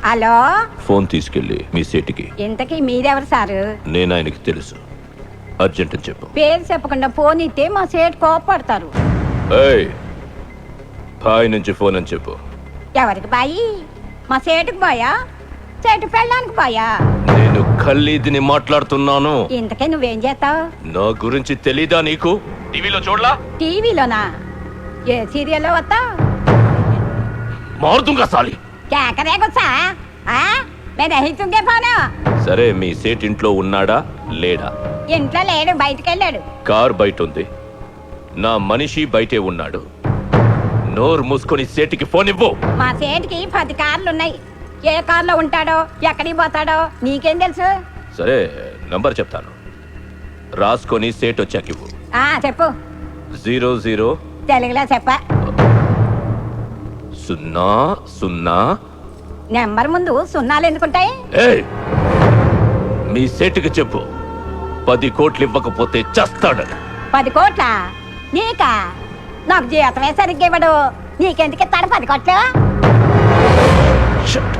Hello, phone తీసుకెళ్ళి మీ సేటికి. ఇంతకీ మీరెవరు సారు? నేను ఆయనకి తెలుసు. అర్జెంట్ అని చెప్పు. పేరు చెప్పకుండా ఫోన్ ఇస్తే మా సేటు కోపడతారు. ఏయ్, బాయ్ నుంచి ఫోన్ అని చెప్పు. ఎవరికి బాయి? మా సేటుకు బాయా, సేటు పెళ్ళానికి బాయా? నేను ఖల్లీదిని మాట్లాడుతున్నాను. ఇంతకే నువ్వేం చేస్తావు? నా గురించి తెలీదా నీకు? టీవీలో చూడలా? టీవీలోనా? ఏ సీరియల్లో వస్తావు? మారుతుంగా సాలి. కేకరే గుచ్చా? నేను రహితుంగే ఫోను. సరే, మీ సేట్ ఇంట్లో ఉన్నాడా లేడా? ఇంట్లో లేడు, బయటికి వెళ్ళాడు. కార్ బయట ఉంది, నా మనిషి బయటే ఉన్నాడు. నోరు మూసుకొని సేటికి ఫోన్ ఇవ్వు. మా సేటుకి 10 కార్లున్నాయి. ఏ కార్లో ఉంటాడో, ఎక్కడికి పోతాడో నీకేం తెలుసు? సరే, నంబర్ చెప్తాను, రాసుకొని సేట్ వచ్చాక ఇవ్వు. చెప్పు. 00 తెలుగులో చెప్ప. 00. నెంబర్ ముందు సున్నాలు ఎందుకుంటాయి? ఏయ్, మీ సేటుకి చెప్పు, 10 కోట్లు ఇవ్వకపోతే చస్తాడని. 10 కోట్ల? నీకా? నాకు జీతమే సరిగ్గా ఇవ్వడు. నీకెందుకు ఇస్తాడు 10 కోట్లు? Shut.